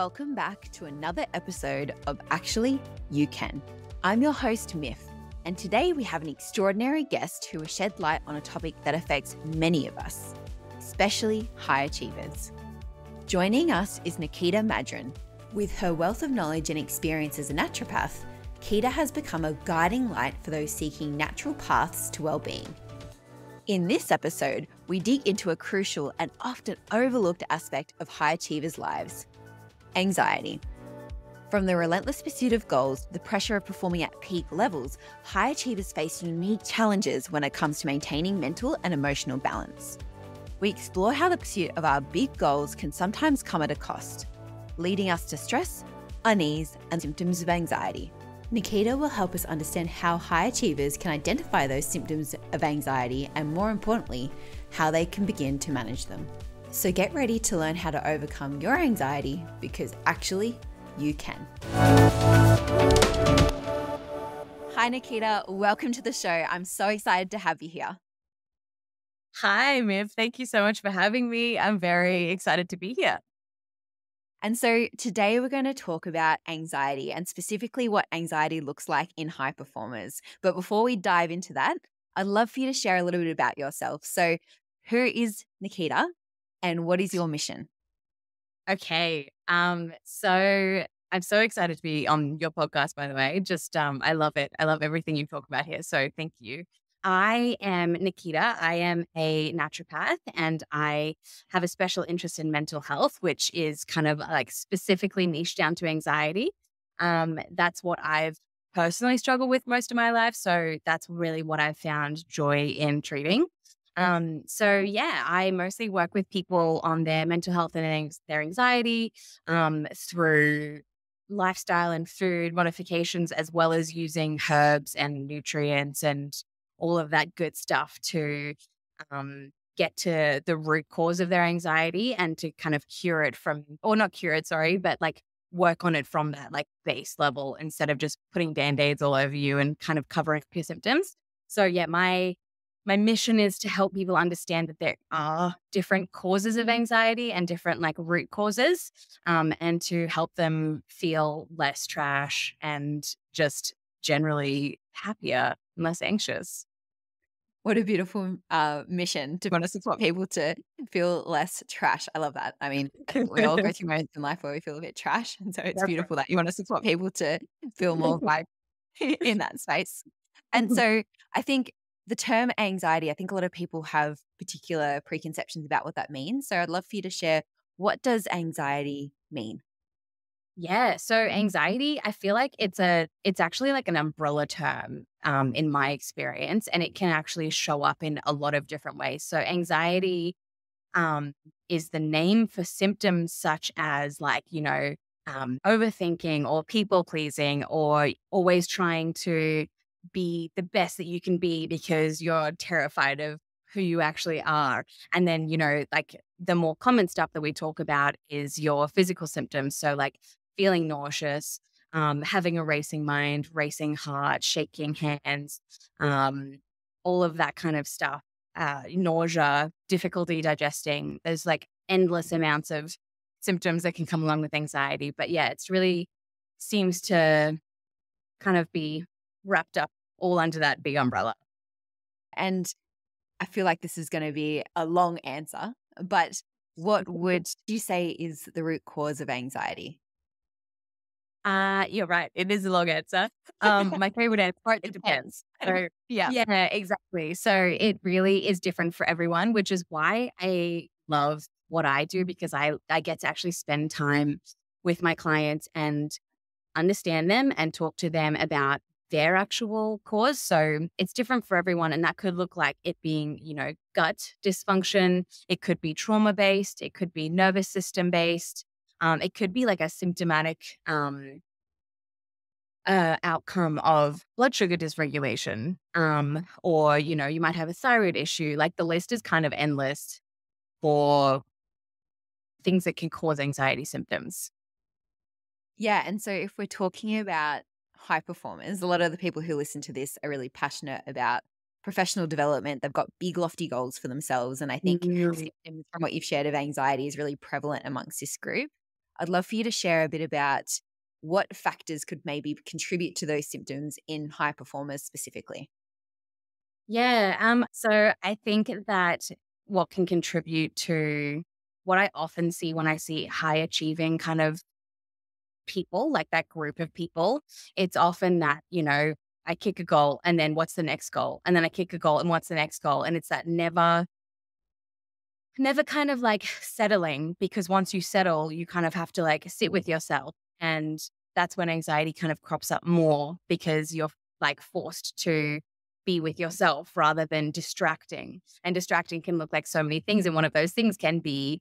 welcome back to another episode of Actually, You Can. I'm your host, Myth, and today we have an extraordinary guest who will shed light on a topic that affects many of us, especially high achievers. Joining us is Nikita Maddren. With her wealth of knowledge and experience as a naturopath, Nikita has become a guiding light for those seeking natural paths to well-being. In this episode, we dig into a crucial and often overlooked aspect of high achievers' lives: anxiety. From the relentless pursuit of goals, the pressure of performing at peak levels, high achievers face unique challenges when it comes to maintaining mental and emotional balance. We explore how the pursuit of our big goals can sometimes come at a cost, leading us to stress, unease, and symptoms of anxiety. Nikita will help us understand how high achievers can identify those symptoms of anxiety and, more importantly, how they can begin to manage them. So get ready to learn how to overcome your anxiety, because actually, you can. Hi, Nikita. Welcome to the show. I'm so excited to have you here. Hi, Miv. Thank you so much for having me. I'm very excited to be here. And so today we're going to talk about anxiety and specifically what anxiety looks like in high performers. But before we dive into that, I'd love for you to share a little bit about yourself. So who is Nikita and what is your mission? Okay. So I'm so excited to be on your podcast, by the way. Just I love it. I love everything you talk about here. So thank you. I am Nikita. I am a naturopath and I have a special interest in mental health, which is kind of like specifically niche down to anxiety. That's what I've personally struggled with most of my life. So that's really what I've found joy in treating. So yeah, I mostly work with people on their mental health and their anxiety, through lifestyle and food modifications, as well as using herbs and nutrients and all of that good stuff to, get to the root cause of their anxiety and to kind of cure it from, or not cure it, sorry, but like work on it from that like base level instead of just putting Band-Aids all over you and kind of covering up your symptoms. So yeah, my mission is to help people understand that there are different causes of anxiety and different like root causes, and to help them feel less trash and just generally happier and less anxious. What a beautiful mission to want to support people to feel less trash. I love that. I mean, we all go through moments in life where we feel a bit trash. And so it's That's beautiful that you want to support people to feel more vibe in that space. And right. so I think the term anxiety, I think a lot of people have particular preconceptions about what that means. So I'd love for you to share, what does anxiety mean? Yeah. So anxiety, I feel like it's actually like an umbrella term, in my experience, and it can actually show up in a lot of different ways. So anxiety, is the name for symptoms such as like, overthinking or people pleasing or always trying to be the best that you can be because you're terrified of who you actually are. And then, like the more common stuff that we talk about is your physical symptoms. So like feeling nauseous, having a racing mind, racing heart, shaking hands, all of that kind of stuff, nausea, difficulty digesting. There's like endless amounts of symptoms that can come along with anxiety. But yeah, it's really seems to kind of be wrapped up all under that big umbrella. And I feel like this is going to be a long answer, but what would you say is the root cause of anxiety? You're right. It is a long answer. My favorite answer, it depends. So Yeah. yeah, exactly. So it really is different for everyone, which is why I love what I do, because I get to actually spend time with my clients and understand them and talk to them about their actual cause. So it's different for everyone. And that could look like it being, gut dysfunction. It could be trauma based. It could be nervous system based. It could be like a symptomatic outcome of blood sugar dysregulation. Or, you might have a thyroid issue. Like the list is kind of endless for things that can cause anxiety symptoms. Yeah. And so if we're talking about high performers, a lot of the people who listen to this are really passionate about professional development. They've got big, lofty goals for themselves. And I think Mm. symptoms from what you've shared of anxiety is really prevalent amongst this group. I'd love for you to share a bit about what factors could maybe contribute to those symptoms in high performers specifically. Yeah. So I think that what can contribute to what I often see when I see high achieving kind of people, like that group of people, it's often that, I kick a goal and then what's the next goal? And then I kick a goal and what's the next goal? And it's that never kind of like settling, because once you settle, you kind of have to like sit with yourself. And that's when anxiety kind of crops up more, because you're like forced to be with yourself rather than distracting. And distracting can look like so many things. And one of those things can be,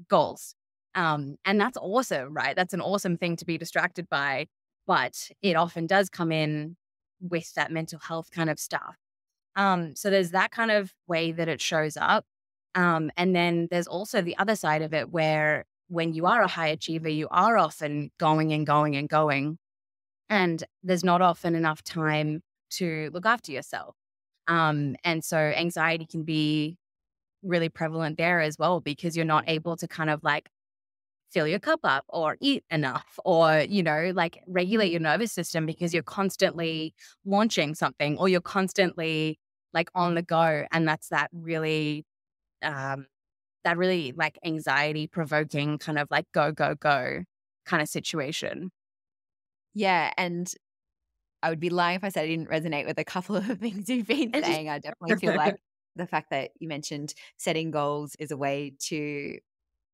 goals. And that's awesome, right? That's an awesome thing to be distracted by. But it often does come in with that mental health kind of stuff. So there's that kind of way that it shows up. And then there's also the other side of it, where when you are a high achiever, you are often going and going and going, and there's not often enough time to look after yourself. And so anxiety can be really prevalent there as well, because you're not able to kind of like fill your cup up or eat enough, or, like regulate your nervous system, because you're constantly launching something, or you're constantly like on the go. And that's um, that really like anxiety provoking kind of like go, go, go kind of situation. Yeah. And I would be lying if I said I didn't resonate with a couple of things you've been saying. I definitely feel like the fact that you mentioned setting goals is a way to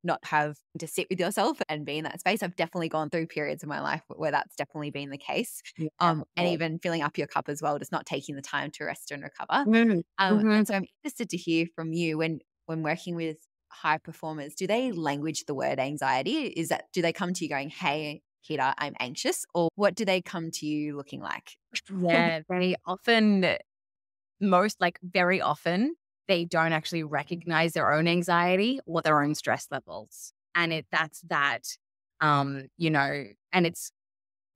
not have to sit with yourself and be in that space. I've definitely gone through periods of my life where that's definitely been the case. Yeah. And even filling up your cup as well, just not taking the time to rest and recover. Mm, And mhm. so I'm interested to hear from you when working with high performers, do they language the word anxiety? Do they come to you going, "Hey, Kita, I'm anxious," or what do they come to you looking like? Yeah, very often, very often, they don't actually recognize their own anxiety or their own stress levels. And that's that, and it's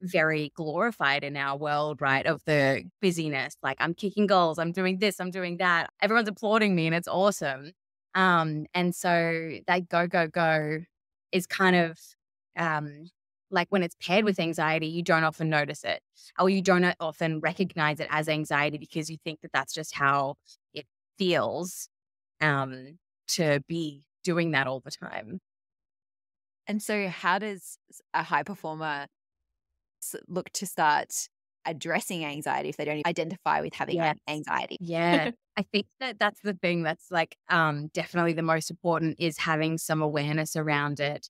very glorified in our world, right? Of the busyness. Like, I'm kicking goals, I'm doing this, I'm doing that. Everyone's applauding me and it's awesome. And so that go, go, go is kind of um like when it's paired with anxiety, you don't often notice it, or you don't often recognize it as anxiety, because you think that that's just how it feels um to be doing that all the time. And so how does a high performer look to start addressing anxiety if they don't identify with having Yeah. anxiety? Yeah. I think that that's the thing that's like definitely the most important, is having some awareness around it.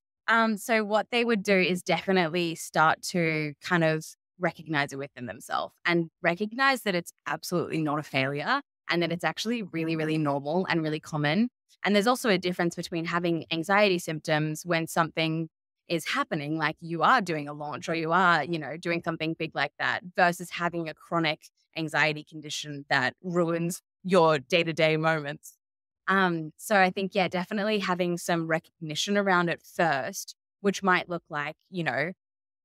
So what they would do is definitely start to kind of recognize it within themselves, and recognize that it's absolutely not a failure, and that it's actually really, really normal and really common. And there's also a difference between having anxiety symptoms when something is happening, like you are doing a launch, or you are, doing something big like that, versus having a chronic anxiety condition that ruins your day-to-day moments. So I think, yeah, definitely having some recognition around it first, which might look like,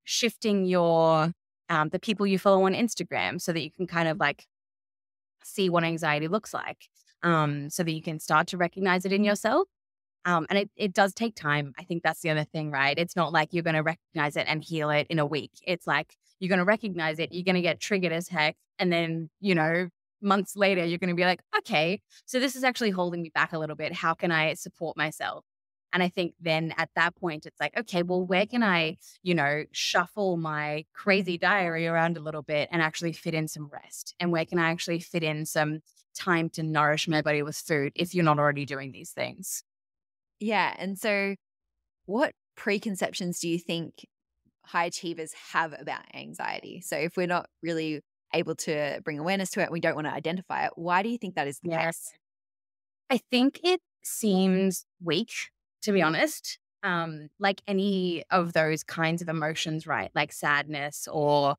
shifting the people you follow on Instagram, so that you can kind of like see what anxiety looks like, so that you can start to recognize it in yourself. And it does take time. I think that's the other thing, right? It's not like you're going to recognize it and heal it in a week. It's like you're going to recognize it, you're going to get triggered as heck. And then, months later, you're going to be like, okay, so this is actually holding me back a little bit. How can I support myself? And I think then at that point, it's like, okay, well, where can I, shuffle my crazy diary around a little bit and actually fit in some rest? And where can I actually fit in some time to nourish my body with food if you're not already doing these things? Yeah. And so what preconceptions do you think high achievers have about anxiety? So if we're not really able to bring awareness to it, we don't want to identify it, why do you think that is the Yes. case? I think it seems weak, to be honest. Like any of those kinds of emotions, right? Like sadness or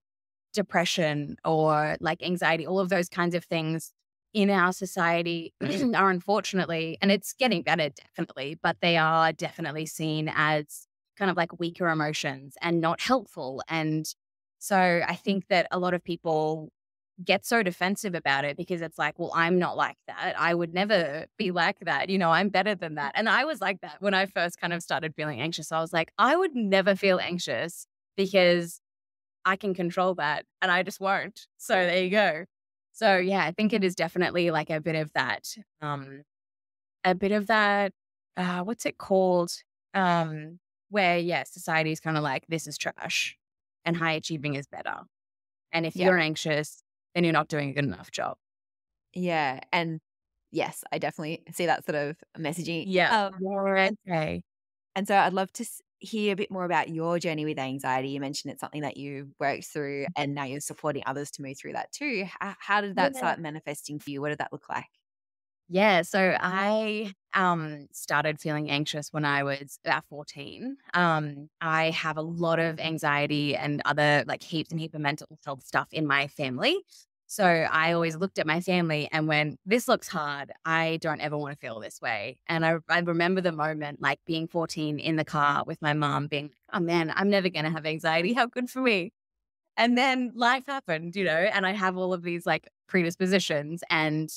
depression or like anxiety, all of those kinds of things in our society are unfortunately, and it's getting better definitely, but they are definitely seen as kind of like weaker emotions and not helpful. And so I think that a lot of people get so defensive about it because it's like, well, I'm not like that. I would never be like that. You know, I'm better than that. And I was like that when I first kind of started feeling anxious. I was like, I would never feel anxious because I can control that and I just won't. So there you go. So yeah, I think it is definitely like a bit of that, what's it called? Where, yeah, society is kind of like, this is trash and high achieving is better. And if Yeah. you're anxious, then you're not doing a good enough job. Yeah. And yes, I definitely see that sort of messaging. Yeah. And, Okay. and so I'd love to hear a bit more about your journey with anxiety. You mentioned it's something that you worked through and now you're supporting others to move through that too. How did that Yeah. start manifesting for you? What did that look like? Yeah, so I started feeling anxious when I was about 14. I have a lot of anxiety and other like heaps and heap of mental health stuff in my family. So I always looked at my family and went, this looks hard. I don't ever want to feel this way. And I remember the moment like being 14 in the car with my mom being like, oh man, I'm never going to have anxiety. How good for me. And then life happened, you know, and I have all of these like predispositions and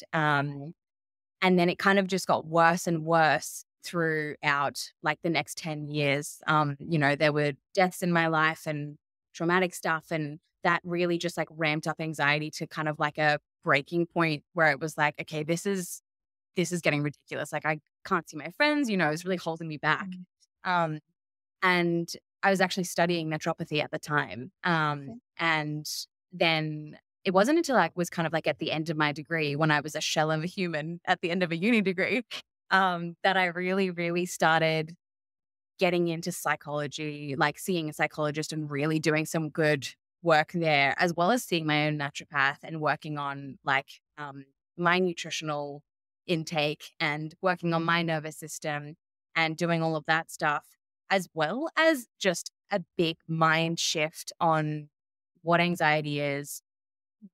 then it kind of just got worse and worse throughout like the next 10 years. You know, there were deaths in my life and traumatic stuff. And that really just like ramped up anxiety to kind of like a breaking point where it was like, okay, this is getting ridiculous. Like I can't see my friends, you know, it's really holding me back. Mm. Um, and I was actually studying naturopathy at the time. Okay. And then it wasn't until I was kind of like at the end of my degree when I was a shell of a human at the end of a uni degree, that I really, really started getting into psychology, like seeing a psychologist and really doing some good work there, as well as seeing my own naturopath and working on like my nutritional intake and working on my nervous system and doing all of that stuff, as well as just a big mind shift on what anxiety is,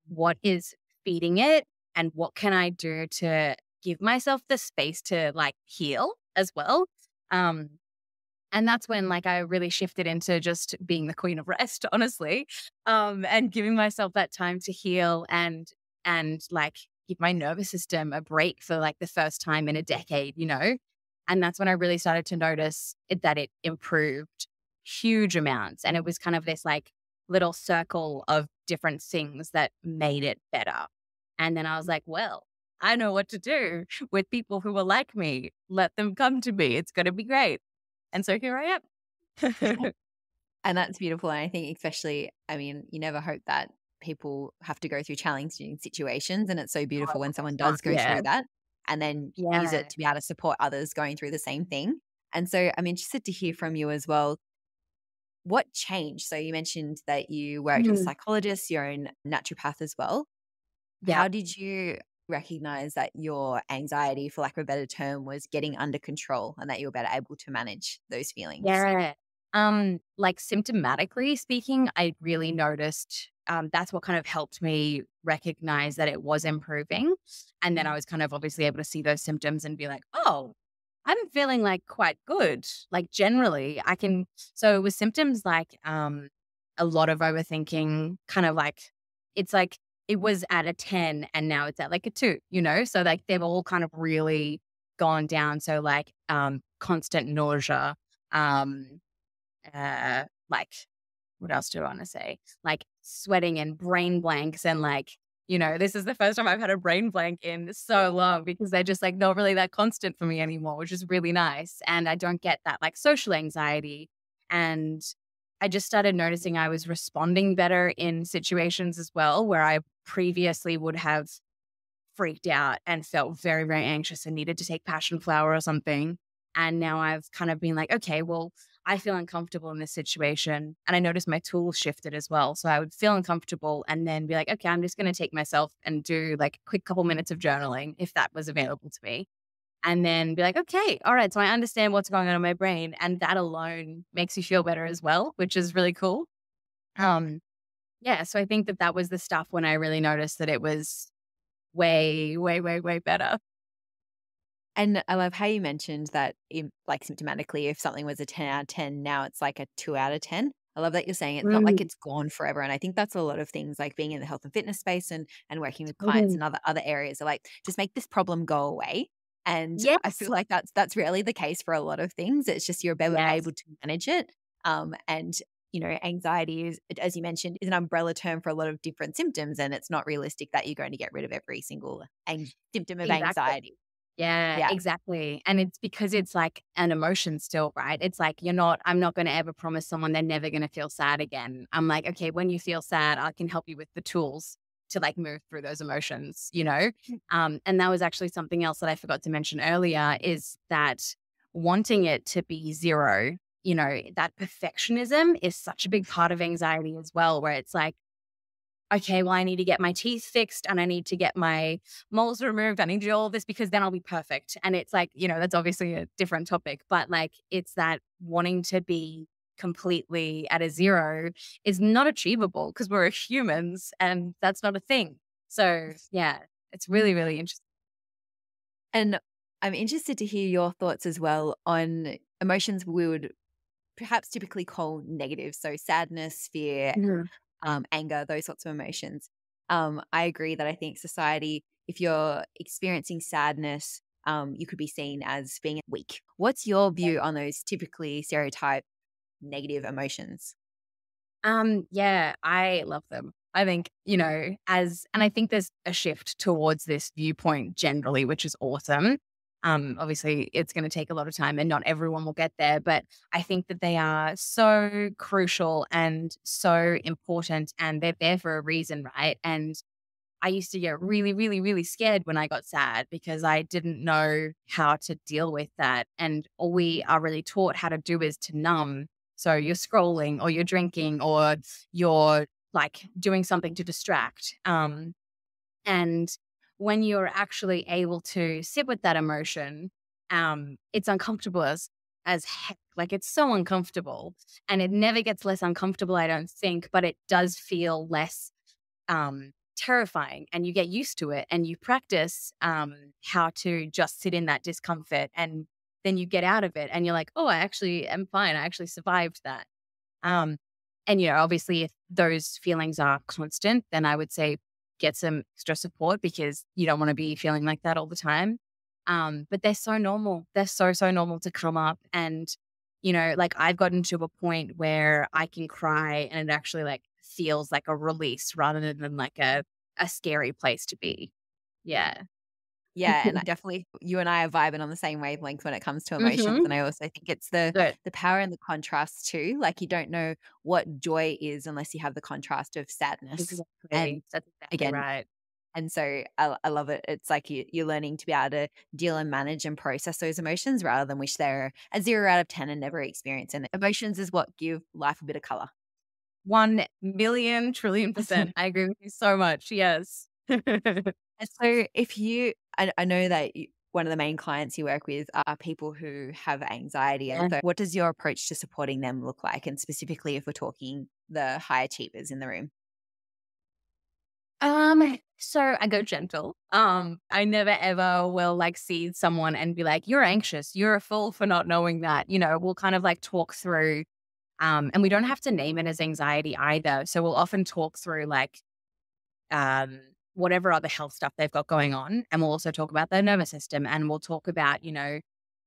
what is feeding it, and what can I do to give myself the space to like heal as well. Um, and that's when like I really shifted into just being the queen of rest, honestly. And giving myself that time to heal and like give my nervous system a break for like the first time in a decade, you know? And that's when I really started to notice that it improved huge amounts. And it was kind of this like little circle of different things that made it better. And then I was like, well, I know what to do with people who are like me. Let them come to me. It's going to be great. And so here I am. And that's beautiful. And I think, especially, I mean, you never hope that people have to go through challenging situations. And it's so Oh, beautiful of when course someone not. does go Yeah. through that and then use it Yeah. to be able to support others going through the same thing. And so I'm interested to hear from you as well. What changed? So you mentioned that you worked with a Mhm. psychologist, you're a naturopath as well. Yeah. How did you recognize that your anxiety, for lack of a better term, was getting under control and that you were better able to manage those feelings? Yeah. Like symptomatically speaking, I really noticed that's what kind of helped me recognize that it was improving. And then I was kind of obviously able to see those symptoms and be like, oh, I'm feeling like quite good. Like generally, I can. So it was symptoms like a lot of overthinking, kind of like it's like it was at a 10 and now it's at like a 2, you know? So like they've all kind of really gone down. So like constant nausea, um, like what else do I want to say? Like sweating and brain blanks and like, you know, this is the first time I've had a brain blank in so long because they're just like not really that constant for me anymore, which is really nice. And I don't get that like social anxiety. And I just started noticing I was responding better in situations as well, where I previously would have freaked out and felt very, very anxious and needed to take passion flower or something. And now I've kind of been like, okay, well, I feel uncomfortable in this situation. And I noticed my tools shifted as well. So I would feel uncomfortable and then be like, okay, I'm just going to take myself and do like a quick couple minutes of journaling if that was available to me. And then be like, okay, all right. So I understand what's going on in my brain. And that alone makes you feel better as well, which is really cool. Um, yeah. So I think that that was the stuff when I really noticed that it was way, way, way, way better. And I love how you mentioned that, like symptomatically, if something was a 10 out of 10, now it's like a 2 out of 10. I love that you're saying it's not like Mm, it's gone forever. And I think that's a lot of things like being in the health and fitness space and working with clients totally. and other areas are like, just make this problem go away. And I Yes. feel like that's rarely the case for a lot of things. It's just you're Yes. able to manage it. And anxiety is, as you mentioned, is an umbrella term for a lot of different symptoms, and it's not realistic that you're going to get rid of every single symptom of Exactly. anxiety. Yeah, Yeah. exactly. And it's because it's like an emotion still, right? It's like I'm not going to ever promise someone they're never going to feel sad again. I'm like, okay, when you feel sad, I can help you with the tools to like move through those emotions. And that was actually something else that I forgot to mention earlier is that wanting it to be zero, that perfectionism is such a big part of anxiety as well, where it's like, okay, well, I need to get my teeth fixed and I need to get my moles removed. I need to do all this because then I'll be perfect. And it's like, that's obviously a different topic, but like it's that wanting to be completely at a zero is not achievable because we're humans and that's not a thing. So yeah, it's really, really interesting. And I'm interested to hear your thoughts as well on emotions we would perhaps typically call negative. So sadness, fear, Mhm. anger, those sorts of emotions. I agree that I think society, if you're experiencing sadness, you could be seen as being weak. What's your view on those typically stereotyped negative emotions? Yeah, I love them. I think, and I think there's a shift towards this viewpoint generally, which is awesome. Obviously it's going to take a lot of time and not everyone will get there, but I think that they are so crucial and so important and they're there for a reason, right? And I used to get really, really, really scared when I got sad because I didn't know how to deal with that. And all we are really taught how to do is to numb. So you're scrolling or you're drinking or you're like doing something to distract. And when you're actually able to sit with that emotion, it's uncomfortable as heck. Like it's so uncomfortable and it never gets less uncomfortable, I don't think, but it does feel less terrifying and you get used to it and you practice how to just sit in that discomfort and then you get out of it and you're like, oh, I actually am fine. I actually survived that. Um, and, obviously if those feelings are constant, then I would say get some extra support because you don't want to be feeling like that all the time. But they're so normal. They're so, so normal to come up. And, like I've gotten to a point where I can cry and it actually like feels like a release rather than like a scary place to be. Yeah. Yeah, and definitely you and I are vibing on the same wavelength when it comes to emotions. Mm-hmm. And I also think it's the Good. the power and the contrast too. Like you don't know what joy is unless you have the contrast of sadness. And Exactly. That's exactly again, right. and so I love it. It's like you're learning to be able to deal and manage and process those emotions rather than wish they're a 0 out of 10 and never experience. And emotions is what give life a bit of color. 1 million trillion%. I agree with you so much. Yes. And so if I know that one of the main clients you work with are people who have anxiety. And Yeah. so what does your approach to supporting them look like? And specifically if we're talking the high achievers in the room? So I go gentle. I never ever will like see someone and be like, you're anxious. You're a fool for not knowing that. We'll kind of like talk through, and we don't have to name it as anxiety either. So we'll often talk through like, um, whatever other health stuff they've got going on. And we'll also talk about their nervous system and we'll talk about,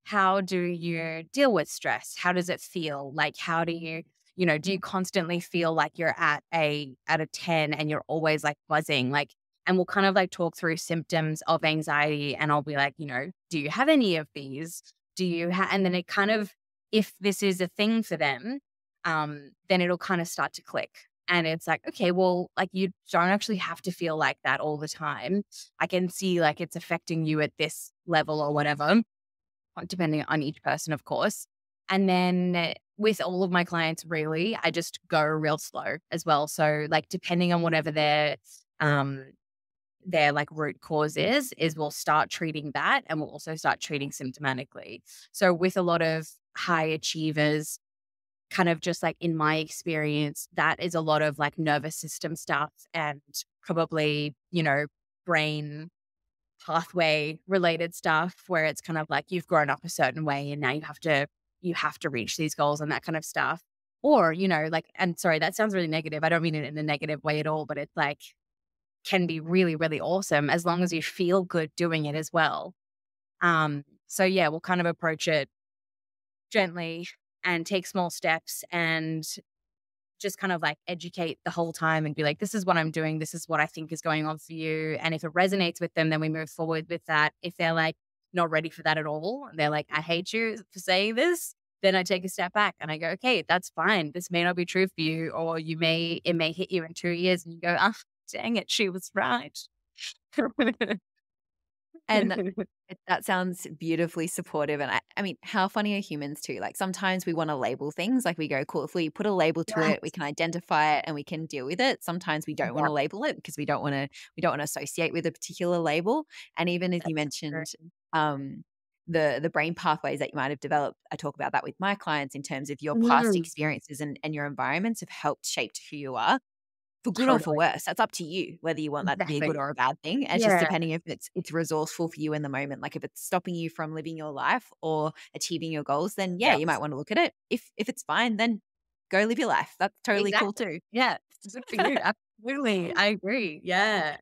how do you deal with stress? How does it feel? Like, how do you, do you constantly feel like you're at a 10 and you're always like buzzing? Like, and we'll kind of like talk through symptoms of anxiety and I'll be like, do you have any of these? And then it kind of, if this is a thing for them, then it'll kind of start to click. And it's like, okay, well, like you don't actually have to feel like that all the time. I can see like it's affecting you at this level or whatever, depending on each person, of course. And then with all of my clients, really, I just go real slow as well. So like depending on whatever um their like root cause is we'll start treating that and we'll also start treating symptomatically. So with a lot of high achievers, kind of just like in my experience, that is a lot of like nervous system stuff and probably, brain pathway related stuff where it's kind of like you've grown up a certain way and now you have to reach these goals and that kind of stuff. Or, like, and sorry, that sounds really negative. I don't mean it in a negative way at all, but it's like can be really, really awesome as long as you feel good doing it as well. So yeah, we'll kind of approach it gently and take small steps and just kind of like educate the whole time and be like, this is what I'm doing. This is what I think is going on for you. And if it resonates with them, then we move forward with that. If they're like not ready for that at all, they're like, I hate you for saying this. Then I take a step back and I go, okay, that's fine. This may not be true for you, or it may hit you in 2 years and you go, ah, dang it, she was right. And that sounds beautifully supportive. And I mean, how funny are humans too? Like sometimes we want to label things, like we go, cool, if we put a label to it, we Yes. can identify it and we can deal with it. Sometimes we don't want Yeah, to label it because we don't want to associate with a particular label. And even as you that's true. mentioned, um, the brain pathways that you might have developed, I talk about that with my clients in terms of your past Mm, experiences and your environments have helped shape who you are. For good or for totally. worse, that's up to you whether you want that to be a good Exactly. or a bad thing. It's just Yeah. depending if it's resourceful for you in the moment. Like if it's stopping you from living your life or achieving your goals, then yeah, you might Yes. want to look at it. If it's fine, then go live your life. That's totally cool Exactly. too. Yeah. It's good for you. Absolutely. I agree. Yeah.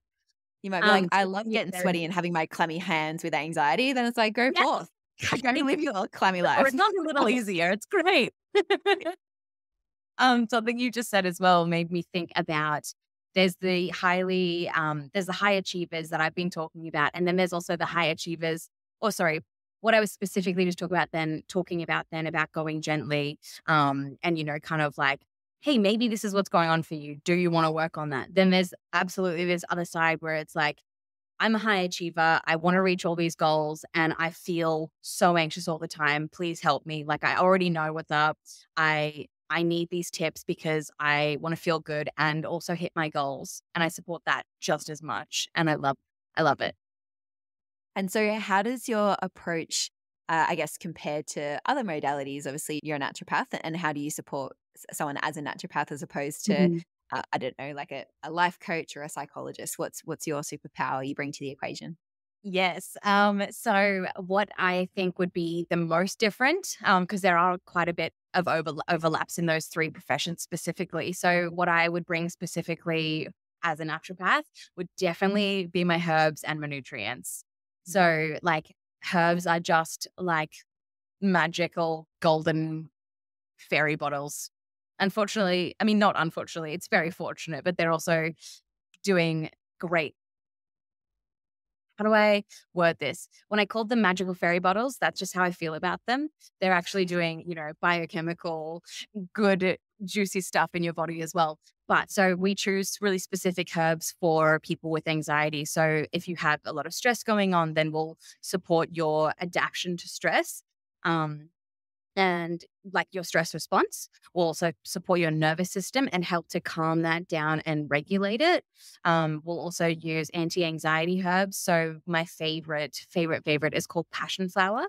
You might be like, I love Taking it getting sweaty very and having my clammy hands with anxiety. Then it's like, go yeah. forth. Go live your clammy Or life. it's not a little easier. It's great. Something you just said as well made me think about there's the high achievers that I've been talking about, and then there's also the high achievers. Or sorry, what I was specifically just talking about then about going gently, and kind of like, hey, maybe this is what's going on for you. Do you want to work on that? Then there's absolutely this other side where it's like, I'm a high achiever. I want to reach all these goals and I feel so anxious all the time. Please help me. Like I already know what's up. I need these tips because I want to feel good and also hit my goals. And I support that just as much. And I love it. And so, how does your approach, I guess, compare to other modalities? Obviously, you're a naturopath, and how do you support someone as a naturopath as opposed to, Mhm. I don't know, like a life coach or a psychologist? What's your superpower you bring to the equation? Yes. So what I think would be the most different, because there are quite a bit of overlaps in those three professions specifically. So what I would bring specifically as a naturopath would definitely be my herbs and my nutrients. So like herbs are just like magical golden fairy bottles. Unfortunately, I mean, not unfortunately, it's very fortunate, but they're also doing great. How do I word this? When I called them magical fairy bottles, that's just how I feel about them. They're actually doing, biochemical, good, juicy stuff in your body as well. But so we choose really specific herbs for people with anxiety. So if you have a lot of stress going on, then we'll support your adaptation to stress. Um, and like your stress response will also support your nervous system and help to calm that down and regulate it. We'll also use anti-anxiety herbs. So my favorite is called passion flower.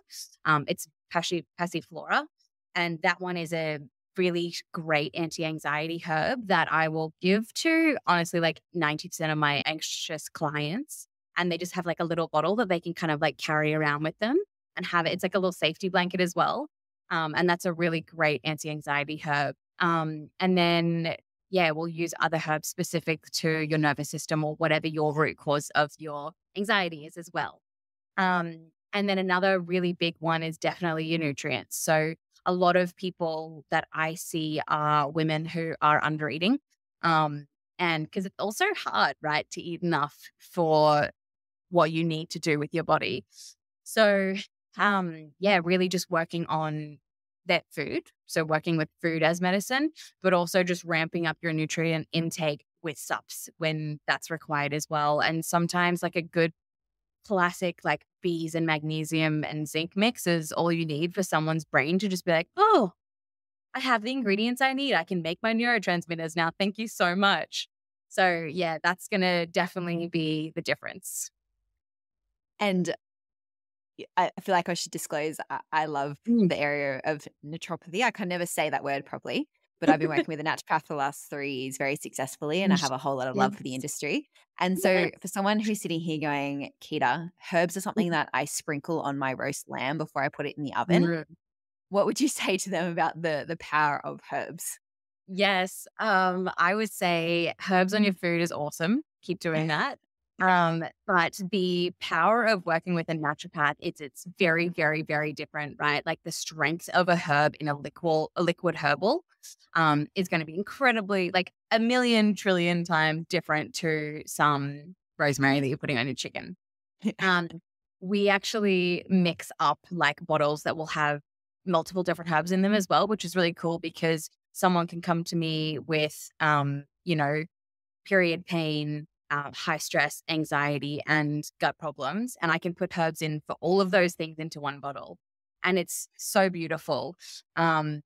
It's passiflora, and that one is a really great anti-anxiety herb that I will give to honestly like 90% of my anxious clients. And they just have like a little bottle that they can kind of like carry around with them and have it. It's like a little safety blanket as well, and that's a really great anti-anxiety herb. And then, yeah, we'll use other herbs specific to your nervous system or whatever your root cause of your anxiety is as well. And then another really big one is definitely your nutrients. So a lot of people that I see are women who are under eating. And because it's also hard, right, to eat enough for what you need to do with your body. So, yeah, really just working on that food. So working with food as medicine, but also just ramping up your nutrient intake with subs when that's required as well. And sometimes like a good classic like B's and magnesium and zinc mix is all you need for someone's brain to just be like, oh, I have the ingredients I need. I can make my neurotransmitters now. Thank you so much. So yeah, that's going to definitely be the difference. And I feel like I should disclose I love Mm. the area of naturopathy. I can never say that word properly, but I've been working with a naturopath for the last 3 years very successfully, and I have a whole lot of love for the Yes. industry. And Yes. so, for someone who's sitting here going, Keita, herbs are something that I sprinkle on my roast lamb before I put it in the oven. Mm. What would you say to them about the power of herbs? Yes. I would say herbs on your food is awesome. Keep doing that. But the power of working with a naturopath, it's very, very, very different, right? Like the strength of a herb in a liquid herbal, is going to be incredibly like a million trillion times different to some rosemary that you're putting on your chicken. Um, we actually mix up like bottles that will have multiple different herbs in them as well, which is really cool because someone can come to me with, period pain, high stress, anxiety, and gut problems. And I can put herbs in for all of those things into one bottle. And it's so beautiful. And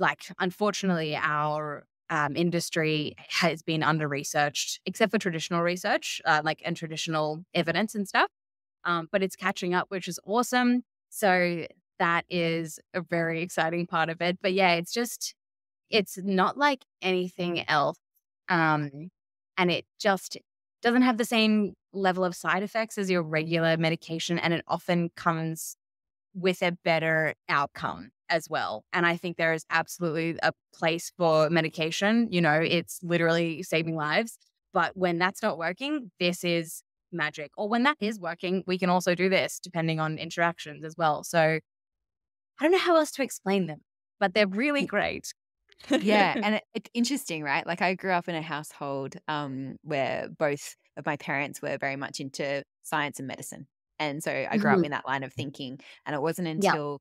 like, unfortunately, our industry has been under researched, except for traditional research, and traditional evidence and stuff. But it's catching up, which is awesome. So that is a very exciting part of it. But yeah, it's not like anything else. Um, and it just doesn't have the same level of side effects as your regular medication. And it often comes with a better outcome as well. And I think there is absolutely a place for medication. It's literally saving lives. But when that's not working, this is magic. Or when that is working, we can also do this depending on interactions as well. So I don't know how else to explain them, but they're really great. Yeah, and it's interesting, right? Like I grew up in a household where both of my parents were very much into science and medicine. And so I grew up Mhm. in that line of thinking. And it wasn't Yeah. until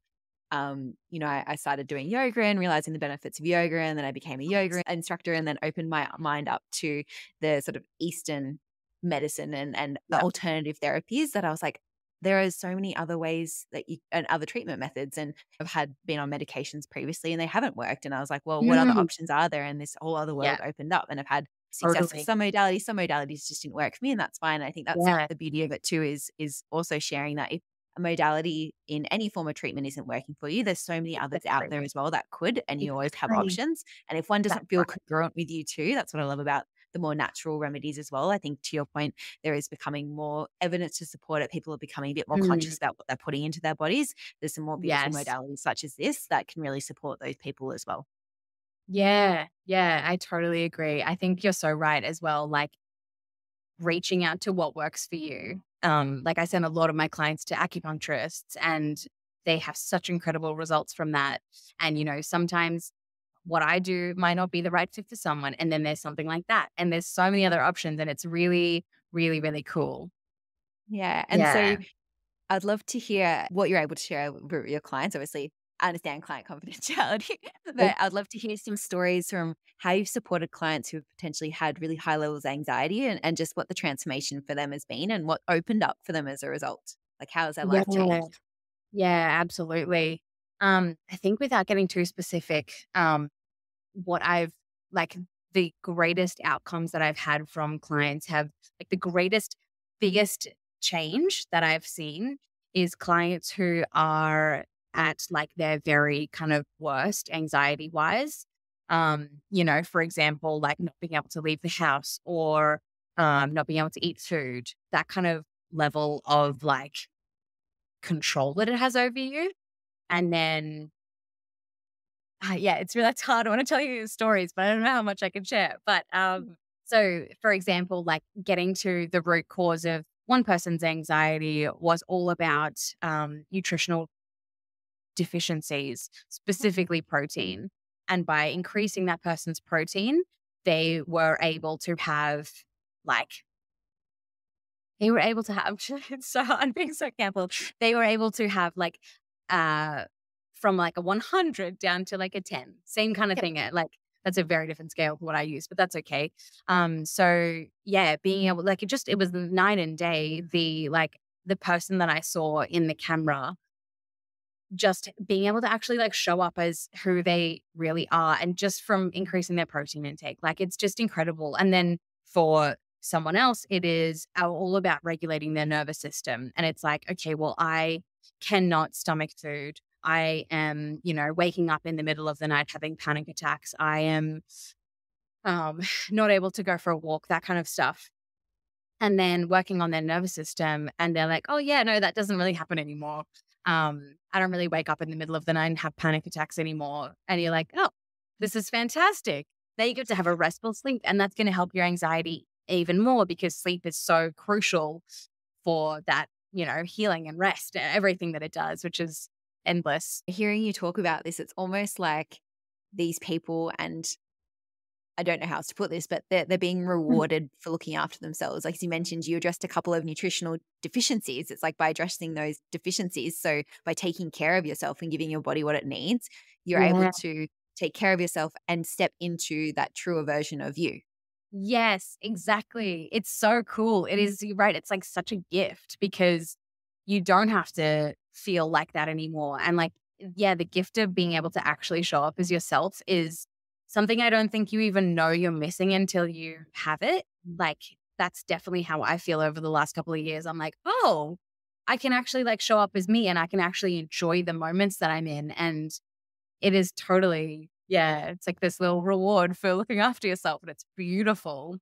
I started doing yoga and realizing the benefits of yoga, and then I became a yoga instructor, and then opened my mind up to the sort of Eastern medicine and the Yeah. alternative therapies, that I was like, there are so many other ways that you and other treatment methods. And I've been on medications previously and they haven't worked. And I was like, well, what other Mm. options are there? And this whole other Yeah. world opened up, and I've had success with Totally. some modalities. Some modalities just didn't work for me, and that's fine. I think that's Yeah. the beauty of it too, is also sharing that if a modality in any form of treatment isn't working for you, there's so many others out Exactly. there as well that could, and you always have Exactly. options. And if one That's doesn't feel right. congruent with you too, that's what I love about the more natural remedies as well. I think, to your point, there is becoming more evidence to support it. People are becoming a bit more Mm. conscious about what they're putting into their bodies. There's some more beautiful Yes. modalities such as this that can really support those people as well. Yeah. Yeah. I totally agree. I think you're so right as well. Like reaching out to what works for you. Like I send a lot of my clients to acupuncturists and they have such incredible results from that. And, sometimes what I do might not be the right fit for someone. And then there's something like that. And there's so many other options. And it's really, really, really cool. Yeah. And so Yeah. I'd love to hear what you're able to share with your clients. Obviously, I understand client confidentiality, but I'd love to hear some stories from how you've supported clients who've potentially had really high levels of anxiety, and just what the transformation for them has been and what opened up for them as a result. Like, how has their life Yeah. changed? Yeah, absolutely. I think without getting too specific, what I've like the greatest outcomes that I've had from clients have like the biggest change that I've seen is clients who are at like their very kind of worst anxiety wise. For example, like not being able to leave the house or not being able to eat food, that kind of level of like control that it has over you. And then yeah, it's hard. I want to tell you stories, but I don't know how much I can share. But so for example, like getting to the root cause of one person's anxiety was all about nutritional deficiencies, specifically protein. And by increasing that person's protein, they were able to have like they were able to have so I'm being so careful. They were able to have like uh from like a 100 down to like a 10. Same kind of Yep. thing. Like that's a very different scale to what I use, but that's okay. So yeah, being able like it was night and day. The person that I saw in the camera just being able to actually like show up as who they really are and just from increasing their protein intake. Like it's just incredible. And then for someone else, it is all about regulating their nervous system. And it's like, okay, well, I cannot stomach food. I am, waking up in the middle of the night having panic attacks. I am not able to go for a walk, that kind of stuff. And then working on their nervous system and they're like, oh yeah, no, that doesn't really happen anymore. I don't really wake up in the middle of the night and have panic attacks anymore. And you're like, oh, this is fantastic. Now you get to have a restful sleep, and that's going to help your anxiety even more because sleep is so crucial for that, healing and rest and everything that it does, which is endless. Hearing you talk about this, it's almost like these people, and I don't know how else to put this, but they're being rewarded for looking after themselves. Like as you mentioned, you addressed a couple of nutritional deficiencies. It's like by addressing those deficiencies, so by taking care of yourself and giving your body what it needs, you're able Yeah. to take care of yourself and step into that truer version of you. Yes, exactly. It's so cool. It is, you're right. It's like such a gift because you don't have to feel like that anymore. And like, yeah, the gift of being able to actually show up as yourself is something I don't think you even know you're missing until you have it. Like, that's definitely how I feel over the last couple of years. I'm like, oh, I can actually like show up as me and I can actually enjoy the moments that I'm in. And it is totally, yeah, it's like this little reward for looking after yourself, and it's beautiful.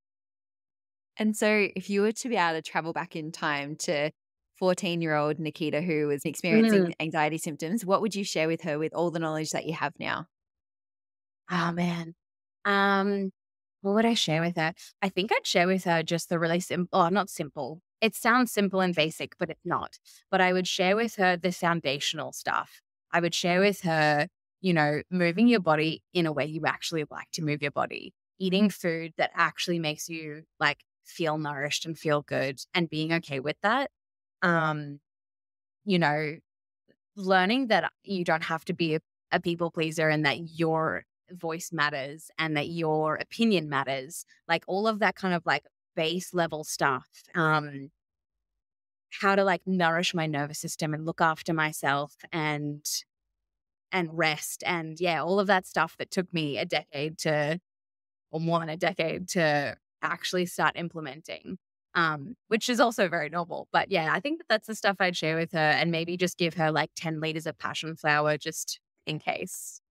And so, if you were to be able to travel back in time to 14-year-old Nikita who was Mm. experiencing anxiety symptoms, what would you share with her with all the knowledge that you have now? Oh, man. Um, what would I share with her? I think I'd share with her just the really simple, oh, not simple. It sounds simple and basic, but it's not. But I would share with her the foundational stuff. I would share with her, moving your body in a way you actually like to move your body, eating food that actually makes you like feel nourished and feel good and being okay with that. Um, you know, learning that you don't have to be a people pleaser and that your voice matters and that your opinion matters, like all of that kind of like base level stuff. How to like nourish my nervous system and look after myself and rest and yeah, all of that stuff that took me a decade to or more than a decade to actually start implementing. Which is also very normal. But yeah, I think that that's the stuff I'd share with her and maybe just give her like 10 liters of passion flower just in case.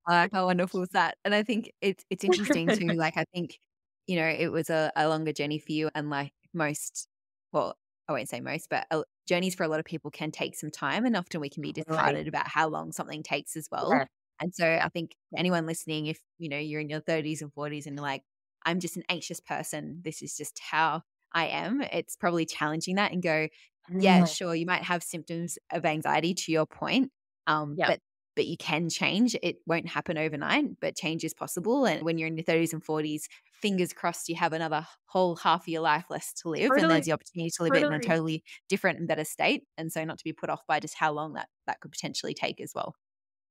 How wonderful is that? And I think it's interesting too. Like I think, it was a longer journey for you, and like most, well, I won't say most, but journeys for a lot of people can take some time, and often we can be Right. disheartened about how long something takes as well. Yeah. And so I think for anyone listening, if you're in your 30s and 40s and you're like, I'm just an anxious person, this is just how I am. It's probably challenging that and go, yeah, Mm. sure, you might have symptoms of anxiety to your point, Yeah. but you can change. It won't happen overnight, but change is possible. And when you're in your 30s and 40s, fingers crossed you have another whole half of your life less to live. And there's Totally. the opportunity to live it in a Totally. totally different and better state. And so not to be put off by just how long that could potentially take as well.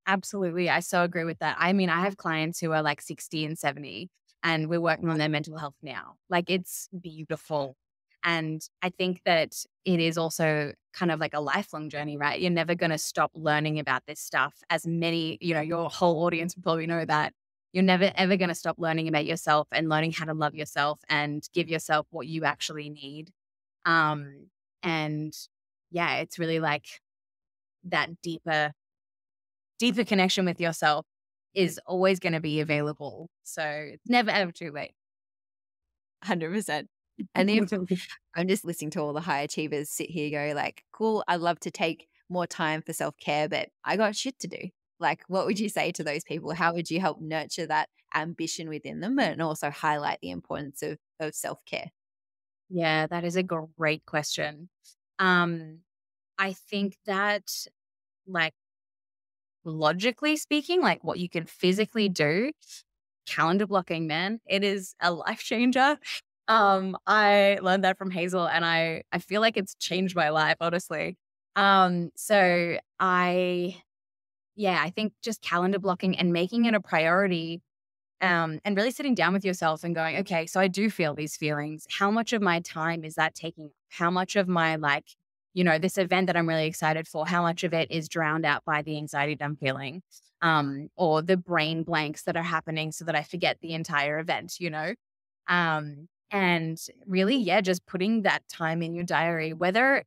Absolutely. I so agree with that. I mean, I have clients who are like 60 and 70, and we're working on their mental health now. Like, it's beautiful. And I think that it is also kind of like a lifelong journey, right? You're never going to stop learning about this stuff. As many, your whole audience will probably know that. You're never, ever going to stop learning about yourself and learning how to love yourself and give yourself what you actually need. Um, and yeah, it's really like that deeper connection with yourself is always going to be available. So it's never ever too late. 100%. And if I'm just listening to all the high achievers sit here go like, cool, I'd love to take more time for self-care, but I got shit to do. Like, what would you say to those people? How would you help nurture that ambition within them and also highlight the importance of self-care? Yeah, that is a great question. Um, I think that like logically speaking, like what you can physically do, calendar blocking, man, it is a life changer. I learned that from Hazel and I feel like it's changed my life, honestly. So I think just calendar blocking and making it a priority, and really sitting down with yourself and going, okay, so I do feel these feelings. How much of my time is that taking? How much of my like, this event that I'm really excited for, how much of it is drowned out by the anxiety that I'm feeling? Or the brain blanks that are happening so that I forget the entire event. And really, yeah, just putting that time in your diary, whether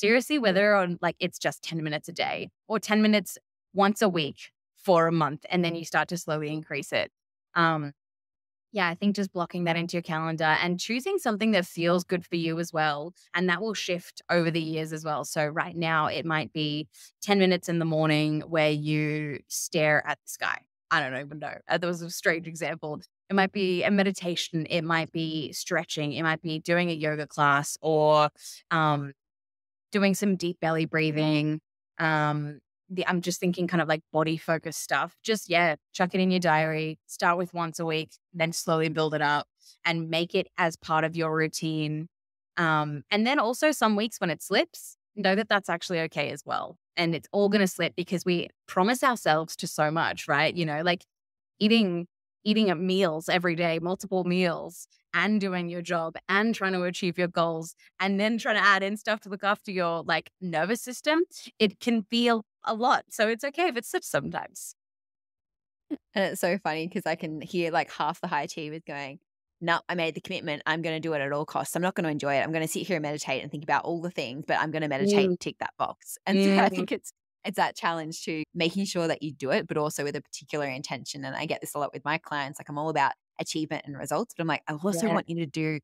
on like it's just 10 minutes a day or 10 minutes once a week for a month, and then you start to slowly increase it. Um, yeah, I think just blocking that into your calendar and choosing something that feels good for you as well. And that will shift over the years as well. So right now it might be 10 minutes in the morning where you stare at the sky. I don't even know. That was a strange example. It might be a meditation. It might be stretching. It might be doing a yoga class or um, doing some deep belly breathing. I'm just thinking kind of like body focused stuff. Just, yeah, chuck it in your diary, start with once a week, then slowly build it up and make it as part of your routine. And then also some weeks when it slips, know that that's actually okay as well. And it's all going to slip because we promise ourselves to so much, right? Like eating eating at meals every day, multiple meals, and doing your job and trying to achieve your goals, and then trying to add in stuff to look after your like nervous system, it can feel a lot. So it's okay if it slips sometimes. And it's so funny because I can hear like half the high achievers going, no, I made the commitment. I'm going to do it at all costs. I'm not going to enjoy it. I'm going to sit here and meditate and think about all the things, but I'm going to meditate Mm, and tick that box. And so I mm, think it's that challenge to making sure that you do it, but also with a particular intention. And I get this a lot with my clients. Like I'm all about achievement and results, but I'm like, I also yeah, want you to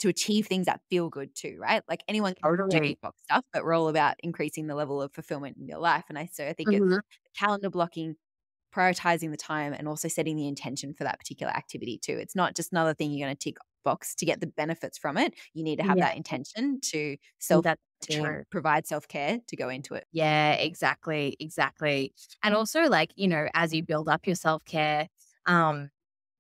achieve things that feel good too, right? Like anyone can do totally. tick box stuff, but we're all about increasing the level of fulfillment in your life. And I think it's Mhm. calendar blocking, prioritizing the time, and also setting the intention for that particular activity too. It's not just another thing you're going to tick box to get the benefits from it. You need to have Yeah, that intention to that's to true. provide self-care to go into it. Yeah, exactly, exactly. And also like, as you build up your self-care, um,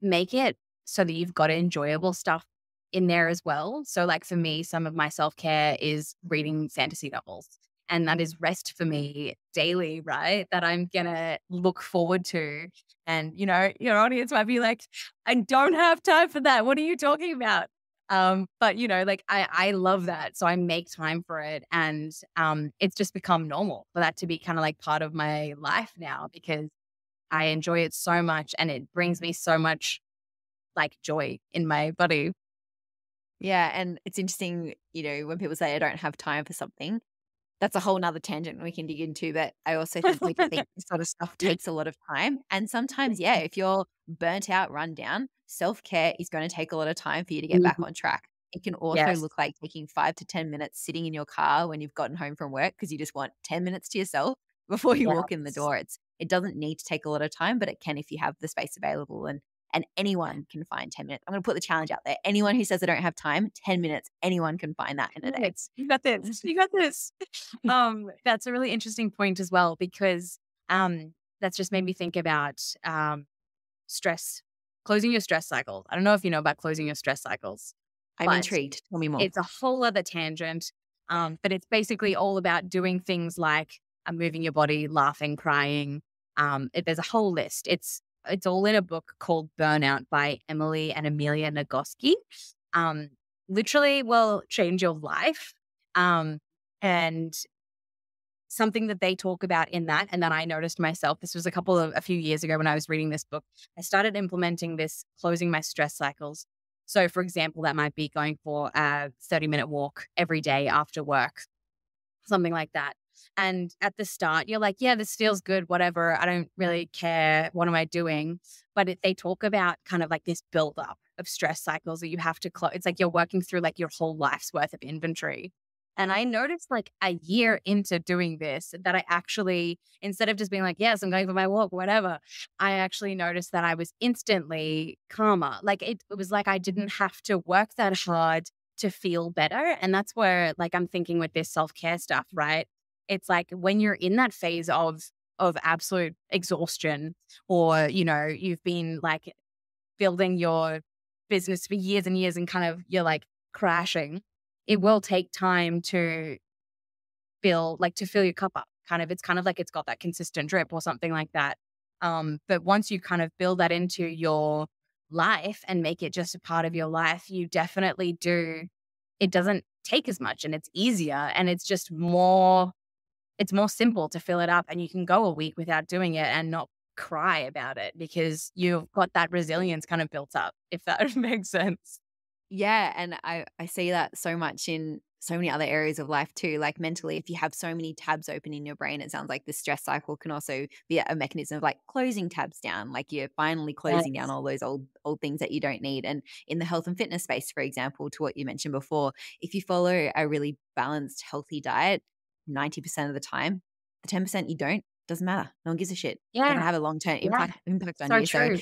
make it so that you've got enjoyable stuff in there as well. So like for me, some of my self-care is reading fantasy novels. And that is rest for me daily, right? That I'm gonna look forward to. And your audience might be like, I don't have time for that. What are you talking about? But like I love that. So I make time for it. And it's just become normal for that to be kind of like part of my life now because I enjoy it so much and it brings me so much like joy in my body. Yeah, and it's interesting, when people say I don't have time for something, that's a whole nother tangent we can dig into. But I also think people think this sort of stuff takes a lot of time. And sometimes, yeah, if you're burnt out, run down, self-care is going to take a lot of time for you to get back Mhm. on track. It can also Yes. look like taking 5 to 10 minutes sitting in your car when you've gotten home from work because you just want 10 minutes to yourself before you walk in the Yes. door. It doesn't need to take a lot of time, but it can if you have the space available. And anyone can find 10 minutes. I'm going to put the challenge out there. Anyone who says I don't have time, 10 minutes, anyone can find that in a day. Yes. You got this. You got this. That's a really interesting point as well because that's just made me think about stress, closing your stress cycle. I don't know if you know about closing your stress cycles, I'm but intrigued. Tell me more. it's a whole other tangent. But it's basically all about doing things like moving your body, laughing, crying. There's a whole list. It's all in a book called Burnout by Emily and Amelia Nagoski. Um, Literally will change your life. And something that they talk about in that, and then I noticed myself, this was a few years ago when I was reading this book, I started implementing this, closing my stress cycles. So for example, that might be going for a 30-minute walk every day after work, something like that. And at the start, you're like, yeah, this feels good, whatever. I don't really care. What am I doing? But they talk about kind of like this buildup of stress cycles that you have to close. It's like you're working through like your whole life's worth of inventory. And I noticed like a year into doing this that I actually, instead of just being like, yes, I'm going for my walk, whatever, I actually noticed that I was instantly calmer. Like it was like I didn't have to work that hard to feel better. And that's where like I'm thinking with this self-care stuff, right? It's like when you're in that phase of absolute exhaustion or, you've been like building your business for years and years and kind of you're like crashing, it will take time to fill your cup up. It's kind of like it's got that consistent drip or something like that. But once you kind of build that into your life and make it just a part of your life, you definitely do. It doesn't take as much and it's easier and it's more simple to fill it up and you can go a week without doing it and not cry about it because you've got that resilience kind of built up, if that makes sense. Yeah, and I see that so much in so many other areas of life too. Like mentally, if you have so many tabs open in your brain, it sounds like the stress cycle can also be a mechanism of like closing tabs down. Like you're finally closing down Yes. all those old things that you don't need. And in the health and fitness space, for example, to what you mentioned before, if you follow a really balanced, healthy diet, 90% of the time, the 10% you don't doesn't matter. No one gives a shit. It's not going Yeah. to have a long-term Yeah. impact on So you. So true.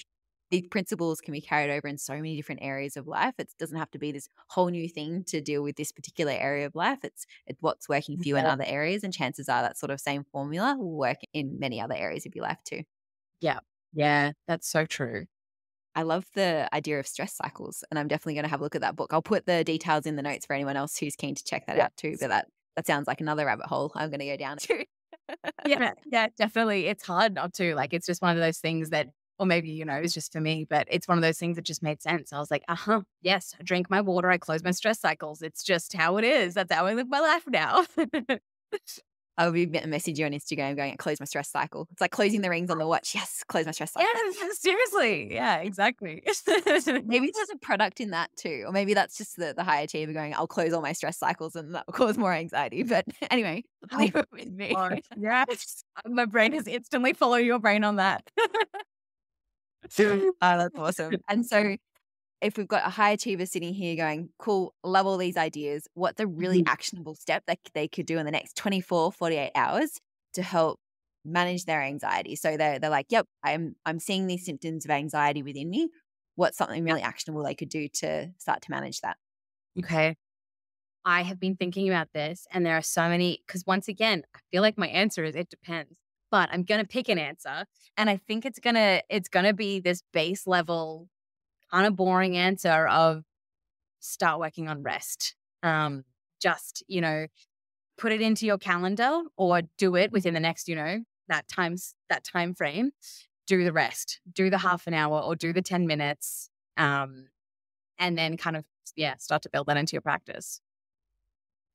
the principles can be carried over in so many different areas of life. It doesn't have to be this whole new thing to deal with this particular area of life. It's what's working for you in Yeah. other areas, and chances are that sort of same formula will work in many other areas of your life too. Yeah. Yeah. That's so true. I love the idea of stress cycles, and I'm definitely going to have a look at that book. I'll put the details in the notes for anyone else who's keen to check that Yeah. out too. But that sounds like another rabbit hole I'm going to go down to. Yeah. Yeah. Definitely. It's hard not to. Like, it's just one of those things that, or maybe, it's just for me, but it's one of those things that just made sense. I was like, yes, I drink my water. I close my stress cycles. It's just how it is. That's how I live my life now. I'll be message you on Instagram going, close my stress cycle. It's like closing the rings on the watch. Yes, close my stress cycle. Yeah, seriously. Yeah, exactly. Maybe there's a product in that too. Or maybe that's just the high achiever going, I'll close all my stress cycles and that will cause more anxiety. But anyway, leave it with me. Yes. My brain is instantly follow your brain on that. Oh, that's awesome. And so if we've got a high achiever sitting here going, cool, love all these ideas, what's a really actionable step that they could do in the next 24, 48 hours to help manage their anxiety? So they're like, yep, I'm seeing these symptoms of anxiety within me. What's something really actionable they could do to start to manage that? Okay. I have been thinking about this, and there are so many, because once again, I feel like my answer is it depends, but I'm going to pick an answer. And I think it's going to be this base level, kind of boring answer of start working on rest. Just, put it into your calendar or do it within the next, that time frame. Do the rest, do the half an hour or do the 10 minutes. And then kind of, start to build that into your practice.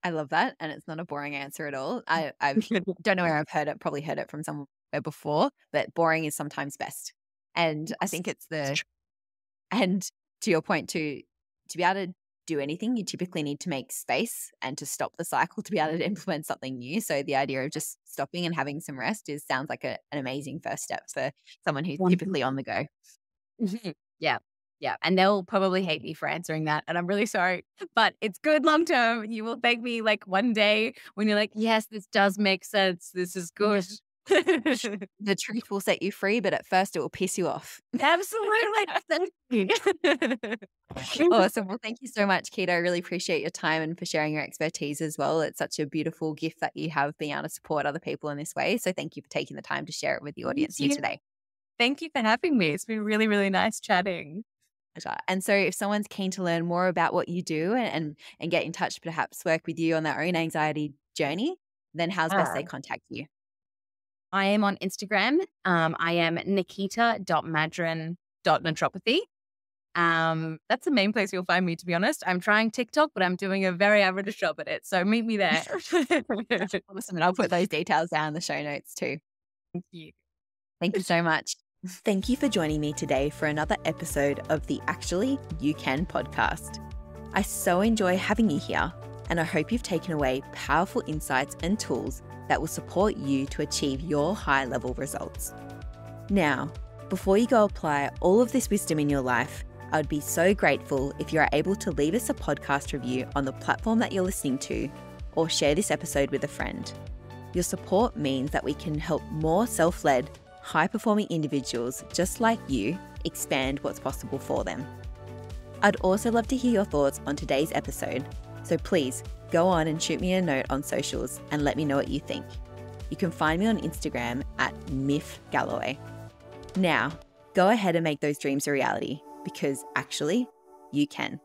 I love that. And it's not a boring answer at all. I don't know where I've heard it, probably heard it from somewhere before, but boring is sometimes best. And I think it's and to your point too, to be able to do anything, you typically need to make space and to stop the cycle to be able to implement something new. So the idea of just stopping and having some rest sounds like an amazing first step for someone who's typically on the go. Yeah. Yeah. And they'll probably hate me for answering that. And I'm really sorry, but it's good long term. You will thank me like one day when you're like, yes, this does make sense. This is good. The truth will set you free, but at first it will piss you off. Absolutely. Awesome. Well, thank you so much, Keto. I really appreciate your time and for sharing your expertise as well. It's such a beautiful gift that you have being able to support other people in this way. So thank you for taking the time to share it with the audience here today. Thank you for having me. It's been really, really nice chatting. And so if someone's keen to learn more about what you do and get in touch, perhaps work with you on their own anxiety journey, then how's best they contact you? I am on Instagram. I am Nikita.Maddren.Naturopathy. That's the main place you'll find me, to be honest. I'm trying TikTok, but I'm doing a very average job at it. So meet me there. Awesome. And I'll put those details down in the show notes too. Thank you. Thank you so much. Thank you for joining me today for another episode of the Actually You Can podcast. I so enjoy having you here, and I hope you've taken away powerful insights and tools that will support you to achieve your high-level results. Now, before you go apply all of this wisdom in your life, I would be so grateful if you are able to leave us a podcast review on the platform that you're listening to, or share this episode with a friend. Your support means that we can help more self-led, high-performing individuals just like you expand what's possible for them. I'd also love to hear your thoughts on today's episode, so please go on and shoot me a note on socials and let me know what you think. You can find me on Instagram at MiffGalloway. Now, go ahead and make those dreams a reality, because actually, you can.